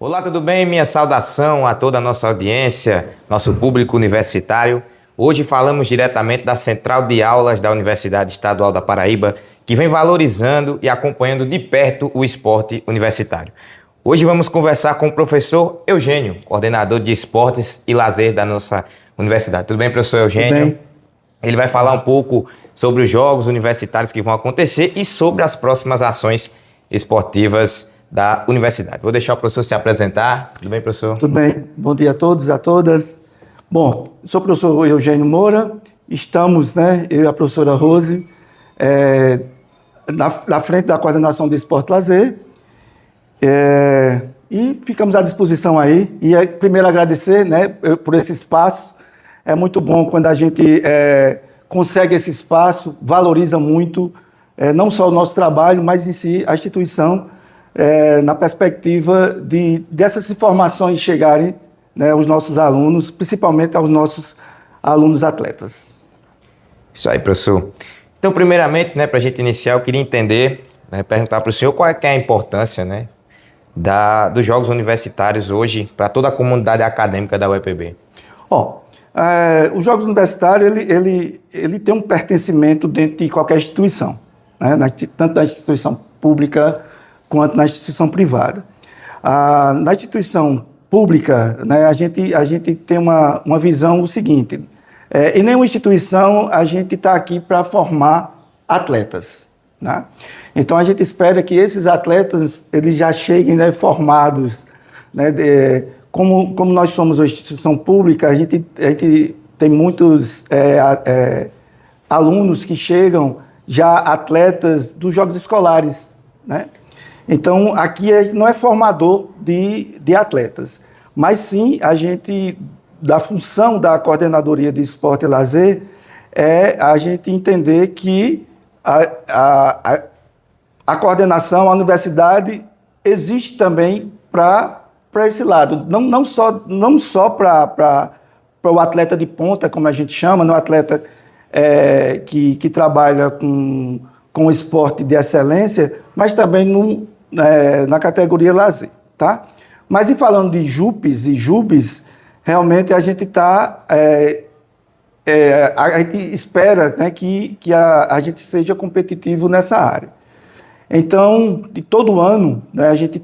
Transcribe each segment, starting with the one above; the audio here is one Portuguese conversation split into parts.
Olá, tudo bem? Minha saudação a toda a nossa audiência, nosso público universitário. Hoje falamos diretamente da Central de Aulas da Universidade Estadual da Paraíba, que vem valorizando e acompanhando de perto o esporte universitário. Hoje vamos conversar com o professor Eugênio, coordenador de esportes e lazer da nossa universidade. Tudo bem, professor Eugênio? Tudo bem. Ele vai falar um pouco sobre os jogos universitários que vão acontecer e sobre as próximas ações esportivas da universidade. Vou deixar o professor se apresentar. Tudo bem, professor? Tudo bem. Bom dia a todos, a todas. Bom, sou o professor Eugênio Moura. Estamos, eu e a professora Rose, na frente da coordenação de esporte e lazer. E ficamos à disposição aí. E primeiro agradecer, por esse espaço. É muito bom quando a gente consegue esse espaço, valoriza muito, não só o nosso trabalho, mas em si a instituição, na perspectiva dessas informações chegarem, aos nossos alunos, principalmente aos nossos alunos atletas. Isso aí, professor. Então, primeiramente, para a gente iniciar, eu queria entender, perguntar para o senhor qual é que é a importância, dos jogos universitários hoje para toda a comunidade acadêmica da UEPB. Os jogos universitários, ele tem um pertencimento dentro de qualquer instituição, tanto na instituição pública quanto na instituição privada. Na instituição pública, a gente tem uma visão o seguinte, em nenhuma instituição a gente está aqui para formar atletas. Então a gente espera que esses atletas eles já cheguem formados, como nós somos uma instituição pública, a gente tem muitos alunos que chegam já atletas dos jogos escolares, Então, aqui não é formador de atletas, mas sim da função da Coordenadoria de Esporte e Lazer, a gente entender que a coordenação, a universidade, existe também para esse lado, não só para o atleta de ponta, como a gente chama, o atleta que trabalha com o esporte de excelência, mas também na categoria lazer, tá? Mas falando de JUPs e JUBs, realmente a gente a gente espera que a gente seja competitivo nessa área. Então, de todo ano, a gente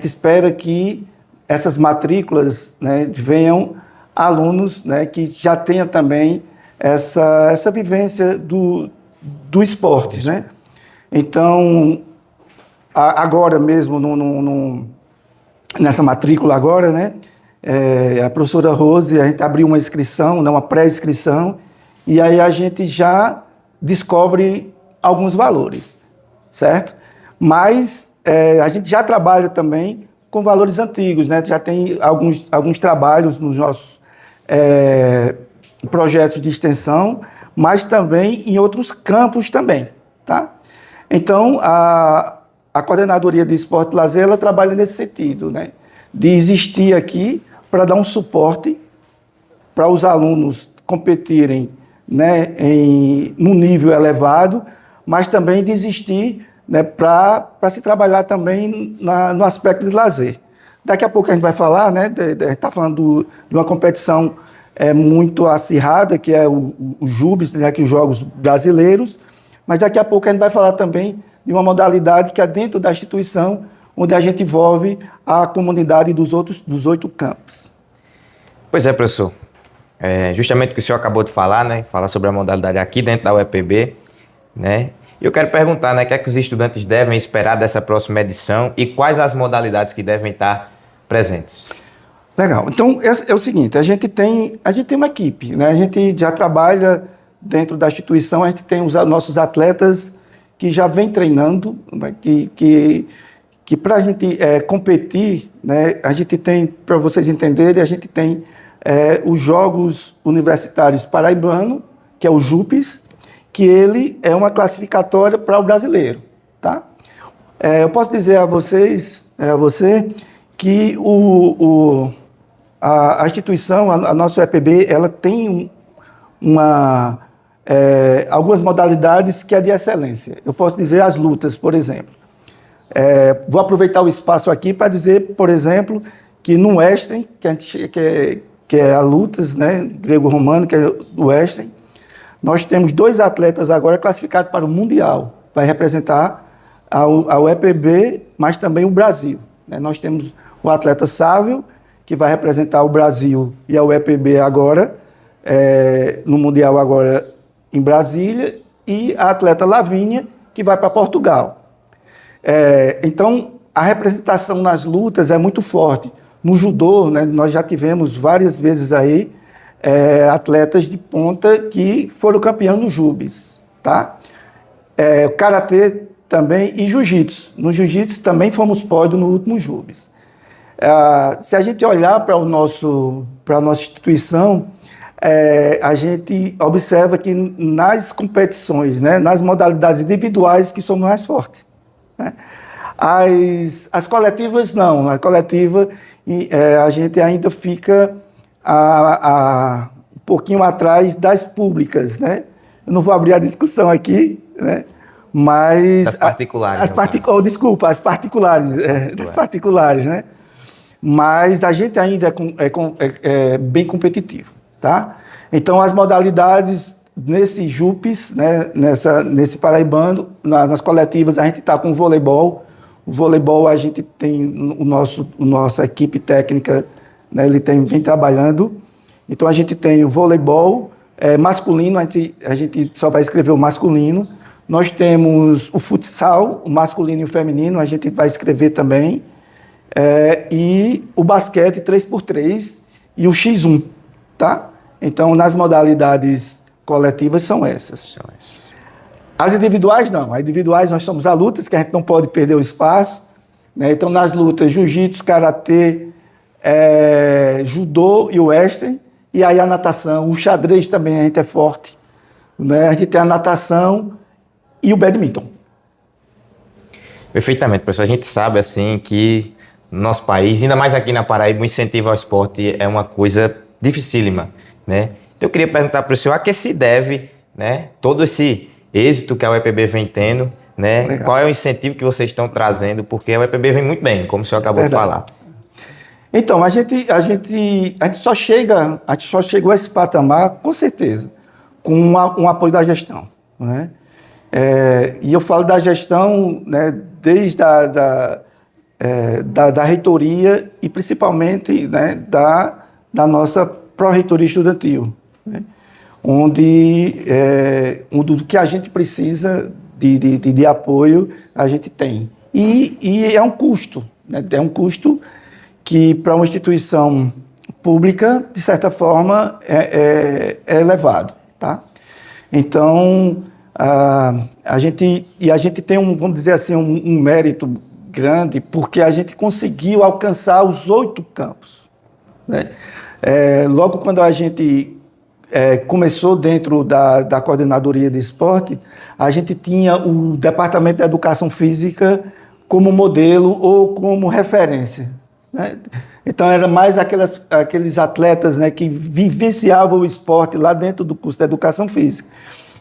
espera que essas matrículas venham alunos que já tenham também essa vivência do esporte, Então, agora mesmo, nessa matrícula agora, a professora Rose, a gente abriu uma inscrição, uma pré-inscrição, e aí a gente já descobre alguns valores, certo? Mas a gente já trabalha também com valores antigos, Já tem alguns trabalhos nos nossos projetos de extensão, mas também em outros campos também, tá? Então, a Coordenadoria de Esporte e Lazer, ela trabalha nesse sentido, de existir aqui para dar um suporte para os alunos competirem, num nível elevado, mas também de existir, para se trabalhar também no aspecto de lazer. Daqui a pouco a gente vai falar, está falando de uma competição muito acirrada, que é o JUBs, que é os Jogos Brasileiros, mas daqui a pouco a gente vai falar também de uma modalidade que é dentro da instituição, onde a gente envolve a comunidade dos 8 campos. Pois é, professor. Justamente o que o senhor acabou de falar, falar sobre a modalidade aqui dentro da UEPB, Eu quero perguntar, o que é que os estudantes devem esperar dessa próxima edição e quais as modalidades que devem estar presentes? Legal. Então, é o seguinte, a gente tem uma equipe, A gente já trabalha dentro da instituição, a gente tem os nossos atletas que já vem treinando, que para a gente competir, a gente tem, para vocês entenderem, a gente tem os Jogos Universitários Paraibano, que é o JUPes, que ele é uma classificatória para o brasileiro, tá? Eu posso dizer a você, que a instituição, a nossa UEPB, ela tem algumas modalidades que é de excelência. Eu posso dizer as lutas, por exemplo. Vou aproveitar o espaço aqui para dizer, por exemplo, que no Western, que é a lutas, né, grego-romano, que é do Western, nós temos 2 atletas agora classificados para o Mundial, vai representar a UEPB, mas também o Brasil, né? Nós temos o atleta Sávio, que vai representar o Brasil e a UEPB agora, no Mundial agora em Brasília, e a atleta Lavínia, que vai para Portugal. Então, a representação nas lutas é muito forte. No judô, né, nós já tivemos várias vezes aí atletas de ponta que foram campeões no JUBES, tá? Karatê também e jiu-jitsu. No jiu-jitsu também fomos pódio no último JUBES. Se a gente olhar para a nossa instituição, a gente observa que nas competições, né, nas modalidades individuais, que somos mais fortes, né? As coletivas não. A coletiva, a gente ainda fica um pouquinho atrás das públicas, né? Eu não vou abrir a discussão aqui, né? Mas as particulares. As particulares, né? Mas a gente ainda é bem competitivo, tá? Então, as modalidades nesse JUPES, né, nesse paraibano, nas coletivas, a gente está com o voleibol. O voleibol, a gente tem nossa equipe técnica, né, vem trabalhando. Então, a gente tem o voleibol masculino, a gente só vai escrever o masculino. Nós temos o futsal, o masculino e o feminino, a gente vai escrever também. E o basquete 3x3 e o X1, tá? Então, nas modalidades coletivas são essas. As individuais, não. As individuais, nós somos a lutas, que a gente não pode perder o espaço, né? Então, nas lutas, jiu-jitsu, karatê, judô e o western, e aí a natação, o xadrez também a gente é forte, né? A gente tem a natação e o badminton. Perfeitamente, professor. A gente sabe, assim, que no nosso país, ainda mais aqui na Paraíba, o incentivo ao esporte é uma coisa dificílima, né? Então, eu queria perguntar para o senhor a que se deve, né, todo esse êxito que a UEPB vem tendo, né? Legal. Qual é o incentivo que vocês estão trazendo? Porque a UEPB vem muito bem, como o senhor acabou de falar. Então, a gente só chegou a esse patamar, com certeza, com um apoio da gestão, né? E eu falo da gestão, né, desde da reitoria e principalmente, né, da nossa pró-reitoria estudantil, né? Onde do que a gente precisa de apoio, a gente tem. E é um custo, né? É um custo que para uma instituição pública, de certa forma, é elevado, tá? Então, a gente tem vamos dizer assim, um mérito grande, porque a gente conseguiu alcançar os 8 campos, né? Logo quando a gente começou dentro da coordenadoria de esporte, a gente tinha o Departamento de Educação Física como modelo ou como referência, né? Então, era mais aqueles atletas, né, que vivenciavam o esporte lá dentro do curso de Educação Física.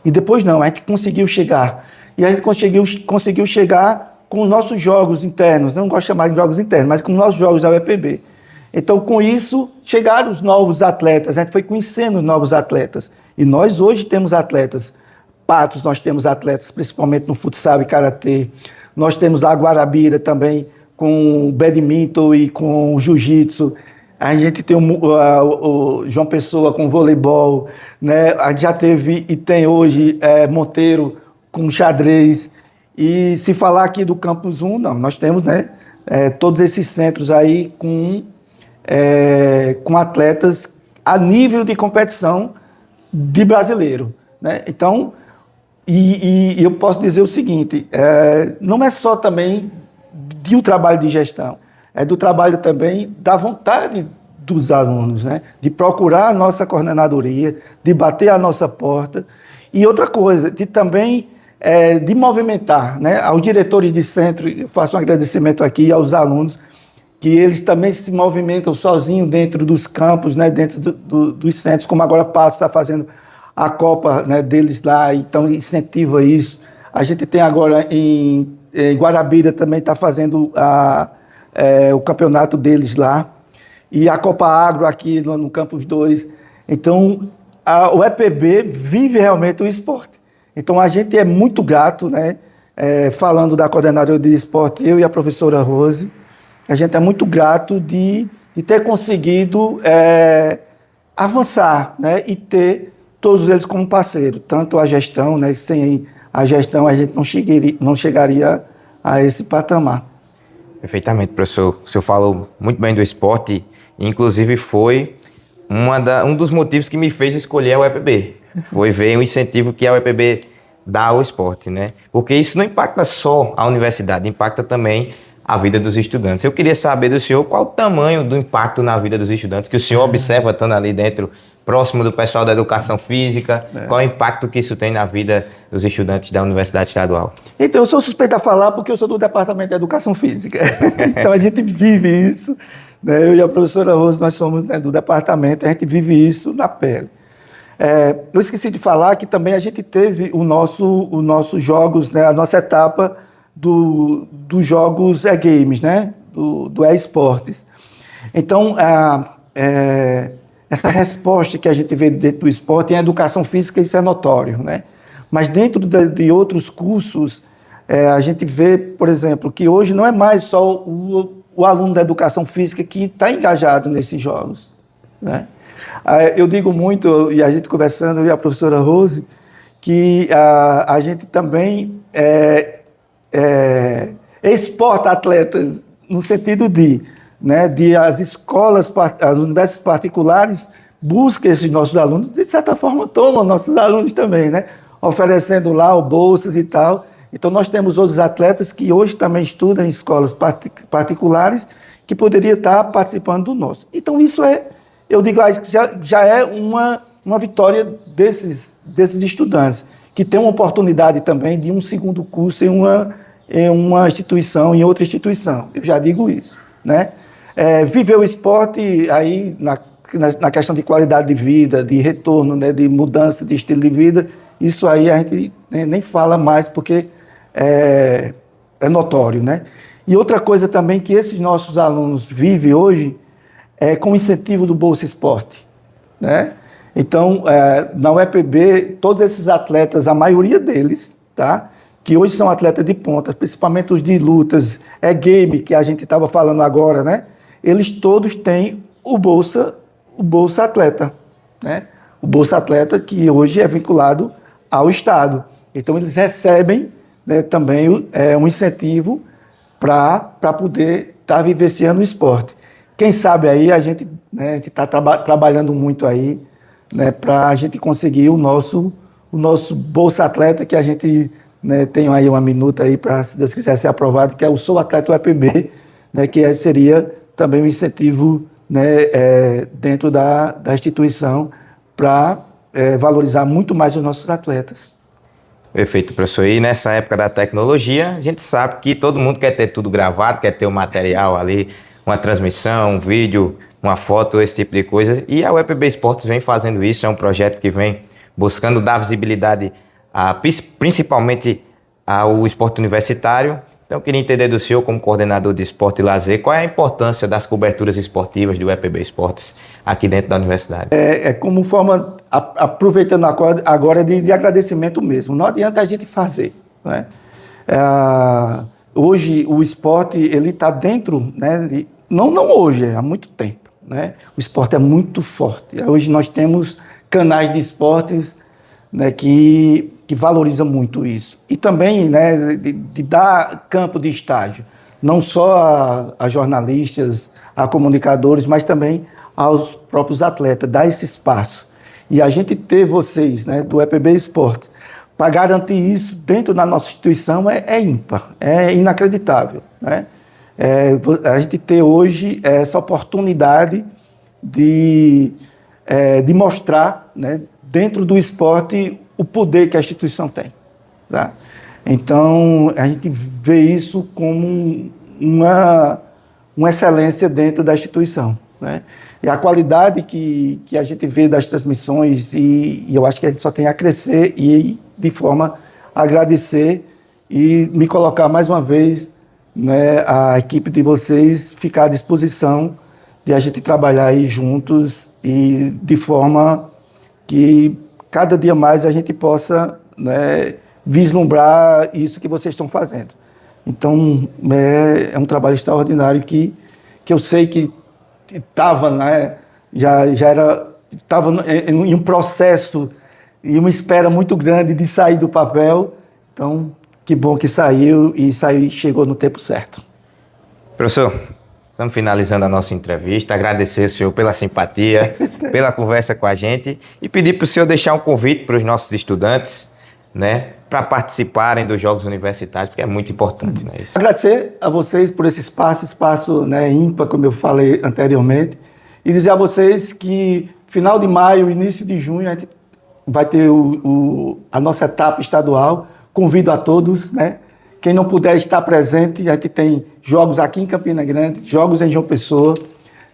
E depois não, a gente conseguiu chegar. E a gente conseguiu chegar com os nossos jogos internos, não gosto de chamar de jogos internos, mas com os nossos jogos da UEPB. Então, com isso, chegaram os novos atletas, a gente foi conhecendo os novos atletas. E nós hoje temos atletas, Patos, nós temos atletas, principalmente no futsal e karatê. Nós temos a Guarabira também, com o badminton e com o jiu-jitsu. A gente tem o João Pessoa com o voleibol, né? A gente já teve e tem hoje Monteiro com xadrez. E se falar aqui do Campus 1, não, nós temos, né, todos esses centros aí com atletas a nível de competição de brasileiro, né? Então, e eu posso dizer o seguinte, não é só também do trabalho de gestão, é do trabalho também da vontade dos alunos, né? De procurar a nossa coordenadoria, de bater a nossa porta. E outra coisa, de também de movimentar, né? Aos diretores de centro, eu faço um agradecimento aqui aos alunos, que eles também se movimentam sozinhos dentro dos campos, né? Dentro dos centros, como agora Patos está fazendo a Copa, né, deles lá, então incentiva isso. A gente tem agora em Guarabira também está fazendo o campeonato deles lá, e a Copa Agro aqui no Campus 2. Então, o EPB vive realmente o esporte. Então, a gente é muito grato, né? Falando da coordenadoria de esporte, eu e a professora Rose, a gente é muito grato de ter conseguido avançar, né? E ter todos eles como parceiro, tanto a gestão, né? Sem a gestão a gente não chegaria a esse patamar. Perfeitamente, professor. O senhor falou muito bem do esporte, inclusive foi um dos motivos que me fez escolher a UEPB. Foi ver o incentivo que a UEPB dá ao esporte, né? Porque isso não impacta só a universidade, impacta também a vida dos estudantes. Eu queria saber do senhor qual o tamanho do impacto na vida dos estudantes que o senhor observa estando ali dentro, próximo do pessoal da educação física, qual o impacto que isso tem na vida dos estudantes da Universidade Estadual? Então, eu sou suspeito a falar porque eu sou do Departamento de Educação Física. Então, a gente vive isso, né? Eu e a professora Rose, nós somos, né, do departamento, a gente vive isso na pele. Eu esqueci de falar que também a gente teve os nossos jogos, né, a nossa etapa dos jogos games, né, do esportes. Então, essa resposta que a gente vê dentro do esporte, em educação física, isso é notório, né? Mas dentro de outros cursos, a gente vê, por exemplo, que hoje não é mais só o aluno da educação física que está engajado nesses jogos, né? Eu digo muito, e a gente conversando, eu e a professora Rose, que a gente também exporta atletas no sentido de as escolas, as universidades particulares buscam esses nossos alunos, de certa forma tomam nossos alunos também, né? Oferecendo lá bolsas e tal. Então nós temos outros atletas que hoje também estudam em escolas particulares que poderiam estar participando do nosso. Então isso eu digo, já é uma vitória desses estudantes, que têm uma oportunidade também de um segundo curso em uma instituição, em outra instituição. Eu já digo isso, né? Viver o esporte aí na questão de qualidade de vida, de retorno, né, de mudança de estilo de vida, isso aí a gente nem fala mais porque é notório, né? E outra coisa também que esses nossos alunos vivem hoje é com o incentivo do Bolsa Esporte, né? Então, na UEPB, todos esses atletas, a maioria deles, tá, que hoje são atletas de ponta, principalmente os de lutas, game, que a gente estava falando agora, né? Eles todos têm o Bolsa Atleta, né? O Bolsa Atleta que hoje é vinculado ao Estado. Então, eles recebem, né, também um incentivo para poder estar vivenciando o esporte. Quem sabe aí a gente está trabalhando muito aí, né, para a gente conseguir o nosso Bolsa Atleta, que a gente, né, tem aí uma minuta aí para, se Deus quiser, ser aprovado, que é o Sou Atleta UEPB, né, que seria também um incentivo, né, dentro da instituição para valorizar muito mais os nossos atletas. Perfeito, professor. E nessa época da tecnologia, a gente sabe que todo mundo quer ter tudo gravado, quer ter o material ali, uma transmissão, um vídeo, uma foto, esse tipo de coisa. E a UEPB Esportes vem fazendo isso, é um projeto que vem buscando dar visibilidade principalmente ao esporte universitário. Então, eu queria entender do senhor, como coordenador de esporte e lazer, qual é a importância das coberturas esportivas do UEPB Esportes aqui dentro da universidade? Como forma, aproveitando agora, de agradecimento mesmo. Não adianta a gente fazer, né? Hoje, o esporte ele está dentro, né, não hoje, há muito tempo, né? O esporte é muito forte. Hoje nós temos canais de esportes, né, que valoriza muito isso. E também, né, de dar campo de estágio, não só a jornalistas, a comunicadores, mas também aos próprios atletas, dar esse espaço. E a gente ter vocês, né, do EPB Esportes, para garantir isso dentro da nossa instituição é ímpar, é inacreditável, né? A gente ter hoje essa oportunidade de mostrar, né, dentro do esporte o poder que a instituição tem, tá? Então, a gente vê isso como uma excelência dentro da instituição, né? E a qualidade que a gente vê das transmissões, e eu acho que a gente só tem a crescer e, de forma a agradecer e me colocar mais uma vez, né, a equipe de vocês ficar à disposição de a gente trabalhar aí juntos e de forma que cada dia mais a gente possa, né, vislumbrar isso que vocês estão fazendo. Então, é um trabalho extraordinário que eu sei que estava, né, estava em um processo e uma espera muito grande de sair do papel. Então, que bom que saiu e chegou no tempo certo. Professor, estamos finalizando a nossa entrevista. Agradecer ao senhor pela simpatia, pela conversa com a gente e pedir para o senhor deixar um convite para os nossos estudantes, né, para participarem dos Jogos Universitários, porque é muito importante, né, isso. Agradecer a vocês por esse espaço, né, ímpar, como eu falei anteriormente, e dizer a vocês que final de maio, início de junho, a gente vai ter a nossa etapa estadual. Convido a todos, né? Quem não puder estar presente, a gente tem jogos aqui em Campina Grande, jogos em João Pessoa.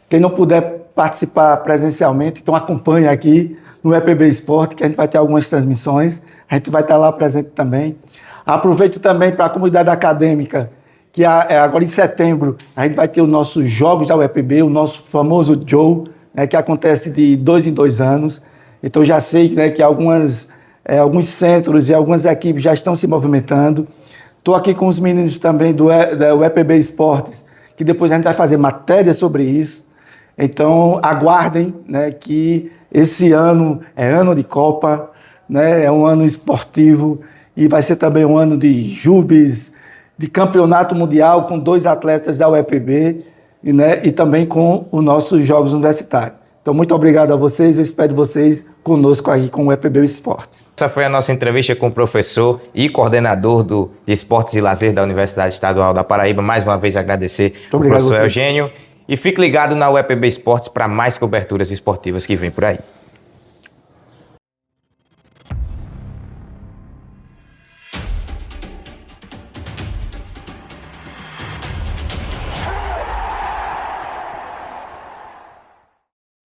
Quem não puder participar presencialmente, então acompanhe aqui no EPB Esporte, que a gente vai ter algumas transmissões. A gente vai estar lá presente também. Aproveito também para a comunidade acadêmica, que agora em setembro a gente vai ter os nossos jogos da UEPB, o nosso famoso Joe, né, que acontece de 2 em 2 anos. Então já sei, né, que alguns centros e algumas equipes já estão se movimentando. Estou aqui com os meninos também da UEPB Esportes, que depois a gente vai fazer matéria sobre isso. Então aguardem, né, que esse ano é ano de Copa, né, é um ano esportivo e vai ser também um ano de júbis, de campeonato mundial com 2 atletas da UEPB e também com os nossos Jogos Universitários. Então, muito obrigado a vocês, eu espero vocês conosco aí com o EPB Esportes. Essa foi a nossa entrevista com o professor e coordenador de Esportes e Lazer da Universidade Estadual da Paraíba. Mais uma vez agradecer ao professor Eugênio. E fique ligado na UEPB Esportes para mais coberturas esportivas que vem por aí.